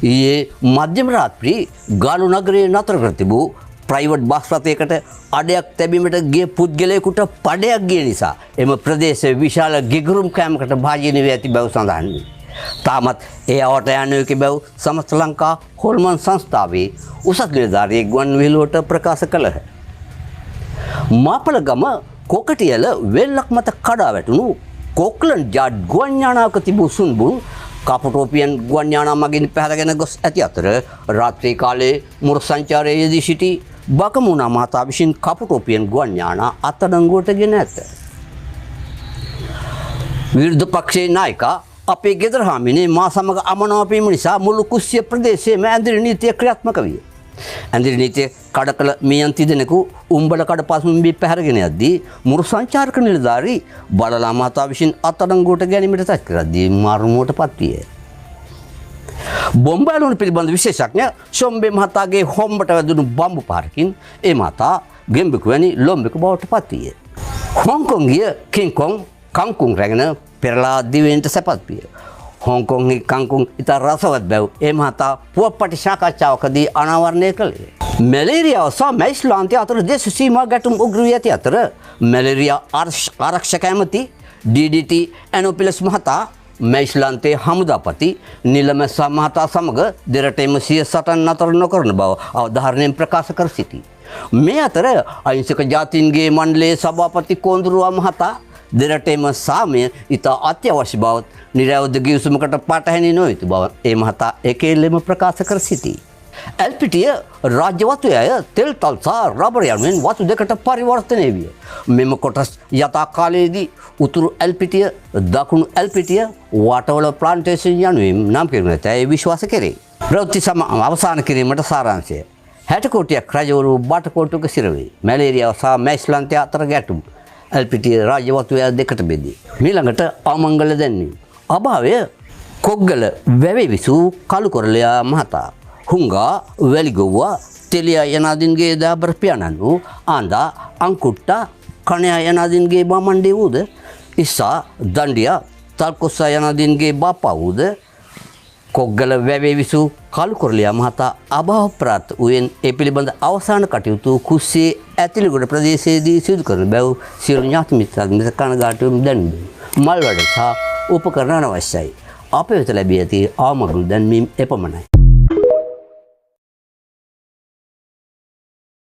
ඊයේ මධ්‍යම රාත්‍රී ගාලු නගරයේ නතර කර තිබූ ප්‍රයිවට් බස් රථයකට අඩයක් තැබීමට ගිය පුද්ගලයෙකුට පඩයක් ගිය නිසා එම ප්‍රදේශයේ විශාල ගිගුරුම් කෑමකට භාජනය වී ඇති බව සඳහන් වේ. තාමත් ඒ අවට යන්නේක බව සමස්ත ලංකා හොල්මන් සංස්ථාවේ උසස් නිලධාරියෙක් ගුවන් විදුලියට ප්‍රකාශ කළහ. මාපලගම කොකටියල වෙල්ලක් මත කඩා වැටුණු කොක්ලන්ඩ් යාඩ් ගුවන් යානාවක තිබූ සුන්බුන් කාපටෝපියන් ගුවන් යානා මගින් පැහැරගෙන ගොස් ඇති අතර රාත්‍රී කාලයේ මුර සංචාරයේ යෙදී සිටි බකමුණා මහතා විසින් කාපටෝපියන් ගුවන් යානා අත්අඩංගුවට ගෙන ඇත. විරුද්ධ පක්ෂයේ නායකයා අපේ ගෙදර හාමිනේ මා සමග අමනාපීම නිසා මුළු කුස්සිය ප්‍රදේශයේම ඇඳිරි නීතිය ක්‍රියාත්මක විය. ඇඳිරි නීතිය කඩකල මියන්ති දෙනෙකු උඹල කඩ පසුම්බී පැහැරගෙන යද්දී මුරු සංචාරක නිලධාරී බලලා මහතා විසින් අත්අඩංගුවට ගැනීමට තත් කරද්දී මරණයට පත්විය. බොම්බ ඇලුම් පිළිබඳ විශේෂඥ ෂොම්බේ මහතාගේ හොම්බට වැදුණු බම්බු පාරකින් ඒ මහතා ගෙම්බෙකු වැනි ලොම්බෙකු බවට පත්විය. හොංකොංගිය කිංකොං කංකුං රැගෙන පෙරලා දිවෙන්ට සැපත් විය. හොංකොංගේ කංකුං ඉතා රසවත් බැව් ඒ මහතා පුවප්පටි සාකච්ඡාවකදී අනාවරණය කළේ. මැලේරියාව සහ මැයිස්ලාන්තය අතර දේශ සීමා ගැටුම් උග්‍ර වී ඇති අතර මැලේරියා ආරක්ෂක ඇමති DDT ඇනෝපිලස් මහතා මැයිස්ලාන්තයේ හමුදාපති නිලමැස්ස මහතා සමග දෙරටේම සිය සටන් නතර නොකරන බව අවධාරණයෙන් ප්‍රකාශ කර සිටී. මේ අතර අහිංසක ජාතීන්ගේ මණ්ඩලයේ සභාපති කොඳුරුවා මහතා දෙරටේම සාමය ඉතා අත්‍යවශ්‍ය බවත් නිරවුද්ධ ගිවිසුමකට පටහැනි නොයුතු බව ඒ මහතා එකෙල්ලෙම ප්‍රකාශ කර සිටී. එල්පිටිය රාජ්‍ය වතුය අය තෙල් තල් සහ රබර් යනුවෙන් වතු දෙකට පරිවර්තනය විය. මෙම කොටස් යථා කාලයේදී උතුරු එල්පිටිය දකුණු එල්පිටිය වටවල ප්ලාන්ටේෂන් යනුවෙන් නම් කෙරෙන ඇතැයි විශ්වාස කෙරේ. ප්‍රවෘත්ති අවසන් කිරීමට සාරාංශය. 60 කෝටියක් රජවරු බටකොටුක සිරවේ. මැලේරියාව සහ මැයිස්ලාන්තය අතර ගැටුම්. එල්පිටිය රාජ්‍ය වතුය දෙකට බෙදී. මීළඟට අමංගල දැන්වීම. අභාවය කොග්ගල වැවේ විසූ කළුකොරළයා මහතා. හුංගා වැලිගොව්වා තෙලියා යනාදින්ගේ දාබර පියාණන් වූ ආන්දා අංකුට්ටා කණයා යනාදින්ගේ බාමණ්ඩේ වූද ඉස්සා දණ්ඩියා තල්කොස්සා යනාදින්ගේ බාපා වූද කොග්ගල වැවේ විසූ කළුකොරළයා මහතා අභාව ප්‍රාත් වූයෙන් ඒ පිළිබඳ අවසාන කටයුතු කුස්සියේ ඇතිලිගොඩ ප්‍රදේශයේදී සිදු කරන බැව් සියලු ඥාති මිත්‍රාන් මෙත කනගාටුවෙන් දැන්වීම. මල් වැඩ සහ උපකරණ අවශ්‍යයි. අප වෙත ලැබී ඇති ආමගුල් දැන්වීම එපමණයි.